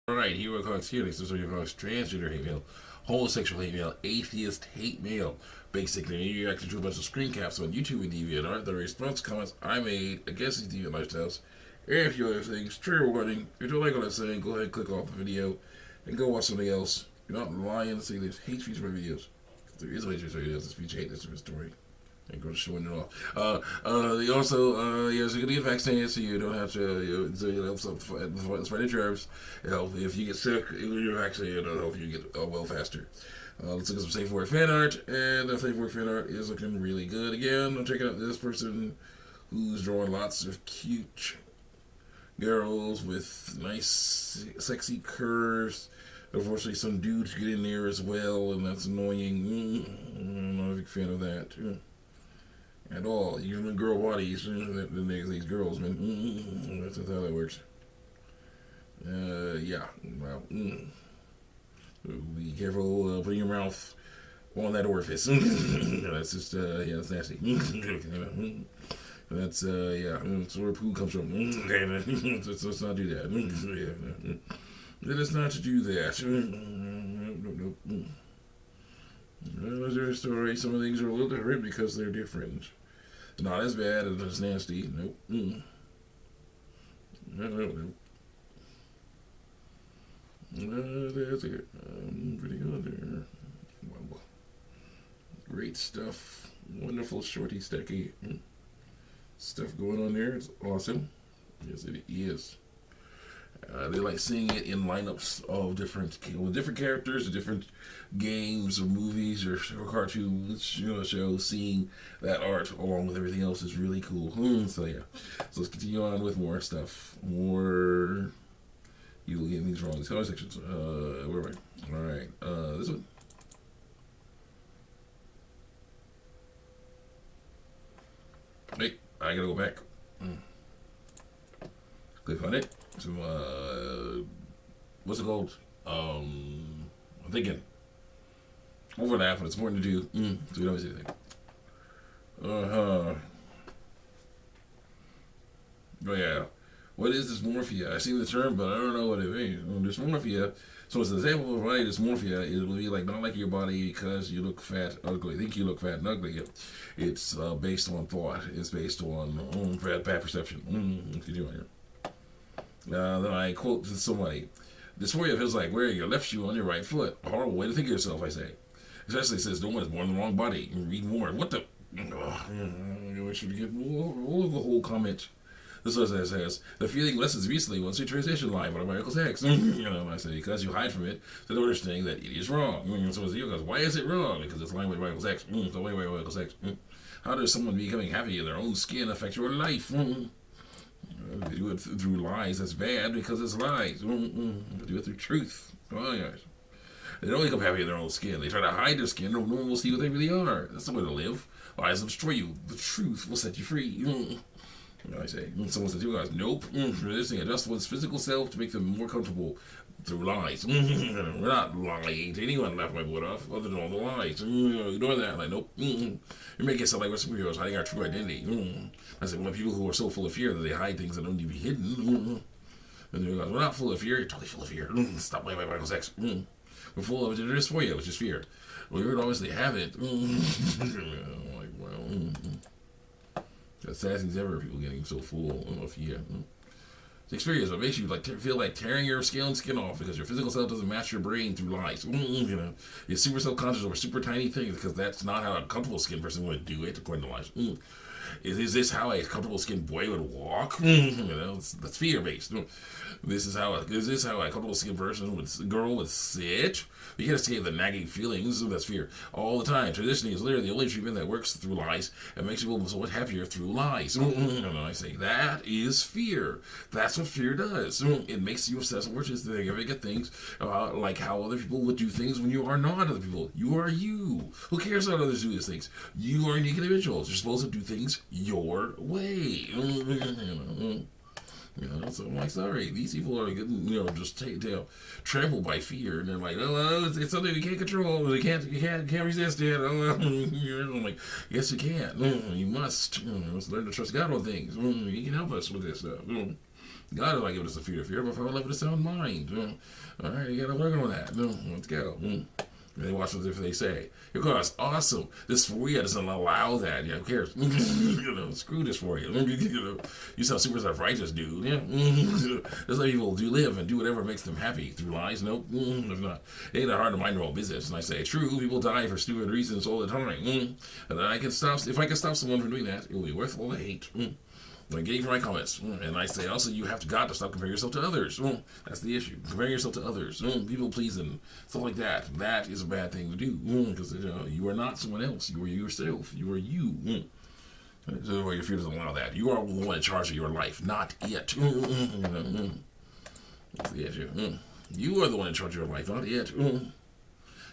Alright, here we're calling This is what you're calling transgender hate mail, homosexual hate mail, atheist hate mail. Basically, you reacted to a bunch of screen caps on YouTube and DeviantArt. The response comments I made against these deviant lifestyles. And a few other things. Trigger warning. If you don't like what I'm saying, go ahead and click off the video and go watch something else. You're not lying to say there's hate speech for videos. If there is hate speech for videos, it's speech hate. That's a story. And go to showing it off. They also, so you're gonna get vaccinated, so you don't have to. It helps fight the germs. If you get sick, you're actually it'll help you get well faster. Let's look at some safe word fan art, and the safe word fan art is looking really good. Again, I'm checking out this person who's drawing lots of cute girls with nice, sexy curves. Unfortunately, some dudes get in there as well, and that's annoying. I'm not a big fan of that. At all. Even girl bodies, these girls, man. That's how that works. Yeah. Well, be careful putting your mouth on that orifice. That's just, yeah, that's nasty. That's, yeah, that's where poo comes from. Let's not do that. Let us not do that. Nope. There's a story. Some of things are a little different because they're different. It's not as bad as it's nasty. Nope. No. That's it. Pretty good there. Wow. Great stuff. Wonderful shorty stacky stuff going on there. It's awesome. Yes, it is. They like seeing it in lineups of different characters, different games or movies or cartoons, shows. Seeing that art along with everything else is really cool. So yeah, so let's continue on with more stuff. More. You will get things wrong. These color sections. Where am I? All right. This one. Wait, I gotta go back. Click on it. Some what's it called? I'm thinking overlap, but it's important to do. So we don't miss anything. Oh yeah. What is dysmorphia? I've seen the term, but I don't know what it means. Dysmorphia. So it's an example of body dysmorphia. It will be like not like your body because you look fat, ugly. Think you look fat and ugly. It's based on thought. It's based on bad perception. Continue on here. Then I quote somebody. Dysphoria feels like wearing your left shoe on your right foot. A horrible way to think of yourself, I say. Especially says no one is born in the wrong body. Read more. What the? I should get all of the whole comment. This is what it says. The feeling lessens recently once you transition line by Michael Sachs. I say, because you hide from it, so don't understand that it is wrong. So he goes, why is it wrong? Because it's line by Michael Sachs. So wait, Michael Sachs. How does someone becoming happy in their own skin affect your life? They do it through lies. That's bad because it's lies. They do it through truth. Oh, yes. They don't become happy in their own skin. They try to hide their skin. No one will see what they really are. That's the way to live. Lies will destroy you. The truth will set you free. I say. Someone says, you guys, nope. Resisting adjust one's physical self to make them more comfortable through lies. We're not lying to anyone. Laugh my butt off, other than all the lies. Ignore that. Like, nope. You make it sound like we're superheroes hiding our true identity. I say, well, people who are so full of fear that they hide things that don't need to be hidden. And they go, we're not full of fear. You're totally full of fear. Stop playing by Michael Sachs. We're full of dysphoria, which is fear. Well, you obviously have it. Like, well. The saddest things ever, people getting so full of fear. It's experience what makes you feel like tearing your skin off because your physical self doesn't match your brain through lies. You're super self-conscious over super tiny things because that's not how a comfortable skin person would do it, according to lies. Is this how a comfortable skinned boy would walk? That's fear based. Is this how a comfortable skinned girl would sit? You can't escape the nagging feelings. That's fear all the time. Transitioning is literally the only treatment that works through lies and makes people so much happier through lies. And I say that is fear. That's what fear does. It makes you obsess with things about like how other people would do things when you are not other people. You are you. Who cares how others do these things? You are unique individuals. You're supposed to do things your way. So I'm like, sorry, these people are getting, just trampled by fear, and they're like, oh, it's something we can't control, you can't resist it. I'm like, yes, you can. You must. Let's learn to trust God on things. He can help us with this stuff. God is not giving us a fear, but for a love of a sound mind. All right, you got to work on that. Let's go. They watch what they say. Because awesome. Dysphoria doesn't allow that. Who cares? Screw dysphoria. You sound super self-righteous, dude. That's how people do live and do whatever makes them happy through lies. Nope. It's not. It ain't that hard to mind their own business. And I say, true, people die for stupid reasons all the time. And I can stop. If I can stop someone from doing that, it will be worth all the hate. I'm getting for my comments. And I say also you have got to stop comparing yourself to others. That's the issue. Comparing yourself to others. People pleasing. Stuff like that. That is a bad thing to do. Because you are not someone else. You are yourself. You are you. So your fear doesn't allow that. You are the one in charge of your life, not it. That's the issue. You are the one in charge of your life, not it.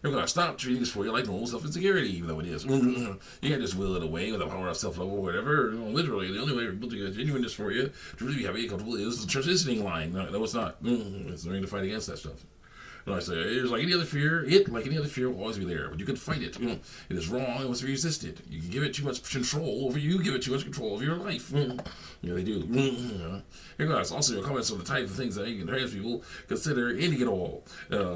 You're going to stop treating dysphoria like normal self-insecurity, even though it is. You can't just will it away with the power of self-love or whatever. Literally, the only way to build a genuine dysphoria to really be happy and comfortable is the transitioning line. No, it's not. It's learning to fight against that stuff. And I say, it's like any other fear. Like any other fear, will always be there, but you can fight it. It is wrong and must be resisted. You can give it too much control over you. Give it too much control over your life. They do. Here goes. Also, your comments on the type of things that trans people consider ending it all.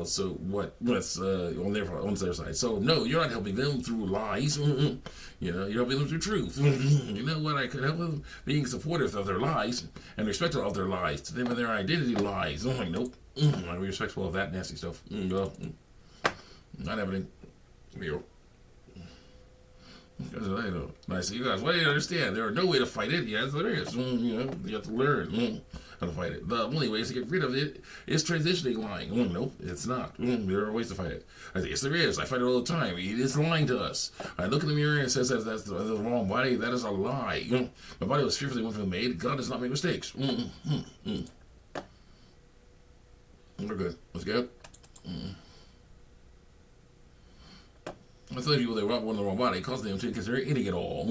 So what's on their side? So no, you're not helping them through lies. You're helping them through truth. You know what? I could help them being supportive of their lies and respectful of their lies to them and their identity lies. I'm like, nope. I'm respectful of that nasty stuff. Not happening. I say, you guys, why do you understand? There are no way to fight it. Yes, there is. You have to learn how to fight it. The only way to get rid of it is transitioning lying. Nope, it's not. There are ways to fight it. I say, yes, there is. I fight it all the time. It is lying to us. I look in the mirror and it says that's the wrong body. That is a lie. My body was fearfully wonderfully made. God does not make mistakes. We're good. Let's go. I tell people they want the wrong body, it causes them to consider ending it all.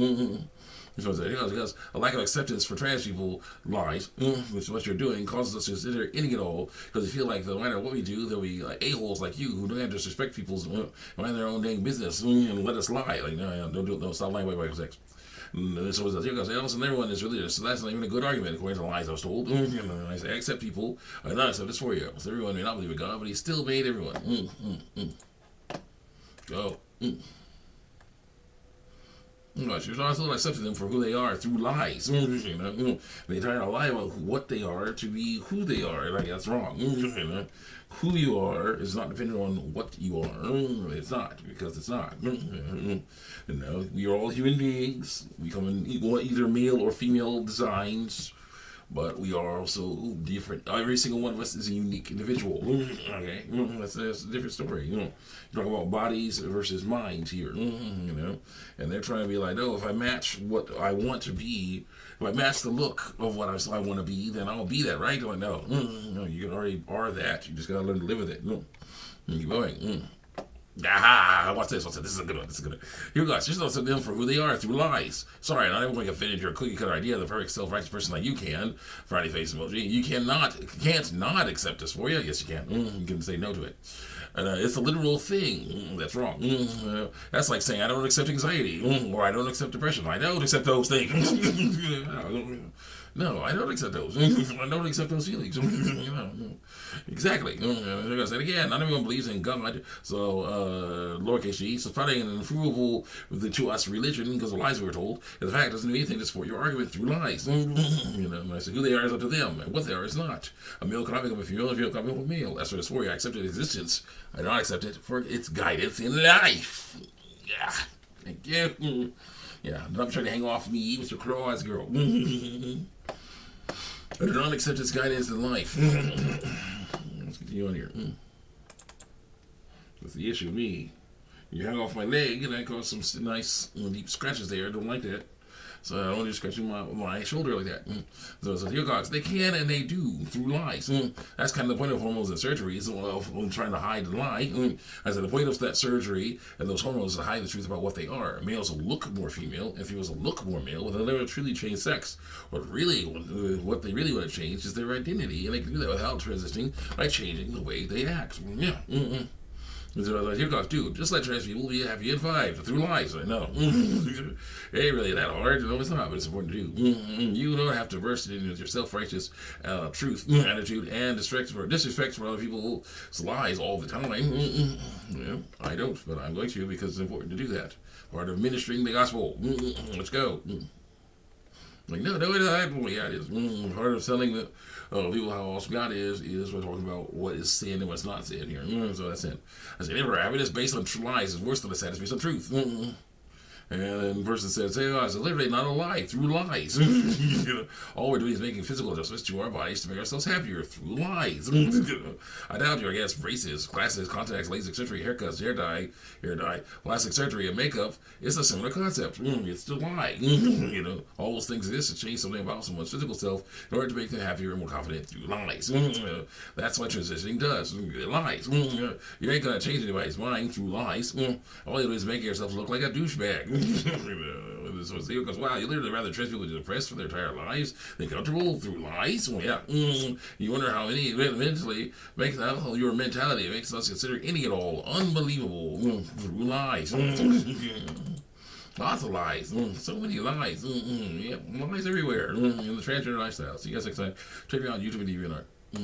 Because a lack of acceptance for trans people lies, which is what you're doing, causes us to consider ending it all. Because they feel like no matter what we do, there'll be a-holes like you who don't have to disrespect people's mind their own dang business and let us lie. Like, no, stop lying about sex. And so listen, everyone is religious, so that's not even a good argument according to the lies I was told. I say, I accept people, I not accept dysphoria. So everyone may not believe in God, but He still made everyone. Go. You're also accepting them for who they are through lies. They try to lie about what they are to be who they are. Like, that's wrong. Who you are is not dependent on what you are. It's not, because it's not. We are all human beings. We come in either male or female designs, but we are also different. Every single one of us is a unique individual. Okay, that's a different story. You talk about bodies versus minds here. And they're trying to be like, no, if I match what I want to be, if I match the look of what I want to be, then I'll be that, right? I'm like, no, you already are that. You just gotta learn to live with it. Keep going. Aha! Watch this. This is a good one. Here goes. Just accept them for who they are through lies. Sorry, not everyone can fit into your cookie cutter idea of the perfect self-righteous person like you can. Friday face emoji. You can't not accept dysphoria. Yes, you can. You can say no to it. It's a literal thing. That's wrong. That's like saying I don't accept anxiety or I don't accept depression. I don't accept those things. No, I don't accept those. I don't accept those feelings. Exactly. And again, not everyone believes in God. So, lowercase g. So, finding an improvable to us religion because of lies we were told. And the fact doesn't do anything to support your argument through lies. And I say who they are is up to them, and what they are is not. A male cannot become a female, a female cannot become a male. That's what it's for. I accept its existence. I do not accept it for its guidance in life. Yeah. Thank you. Yeah, don't try to hang off me with your claws, girl. I do not accept its guidance in life. Let's continue on here. That's the issue with me. You hang off my leg, and I cause some nice deep scratches there. I don't like that. So I don't want you scratching my shoulder like that. So here goes. They can and they do through lies. That's kind of the point of hormones and surgery, is trying to hide the lie. I said the point of that surgery and those hormones is to hide the truth about what they are. Males will look more female, and females will look more male, but they'll never truly change sex. What they really want to change is their identity, and they can do that without transitioning by changing the way they act. And so I was like, here goes, dude, just let trans people be happy and vibe through lies. I know. It ain't really that hard. No, it's not, but it's important to do. You don't have to burst it into your self-righteous truth, attitude, and disrespect for other people's lies all the time. Yeah, I don't, but I'm going to because it's important to do that. Part of ministering the gospel. Let's go. Like, no, yeah, it is. Part of telling the people how awesome God is we're talking about what is sin and what's not sin here. So that's it. I said, never happiness based on lies is worse than a sadness based on truth. And then the person says, hey, it's literally not a lie, through lies. All we're doing is making physical adjustments to our bodies to make ourselves happier through lies. I doubt you, I guess, braces, glasses, contacts, LASIK surgery, haircuts, hair dye, plastic surgery, and makeup. It's a similar concept. It's to lie. All those things exist to change something about someone's physical self in order to make them happier and more confident through lies. That's what transitioning does. Lies. You ain't going to change anybody's mind through lies. All you do is make yourself look like a douchebag. So Theo goes, wow, you literally rather trans people to depressed for their entire lives than comfortable through lies? Well, yeah. You wonder how many mentally makes your mentality makes us consider any at all unbelievable through lies. Lots of lies. So many lies. Lies everywhere in the transgender lifestyle. See you guys next time. Check me out on YouTube and DeviantArt.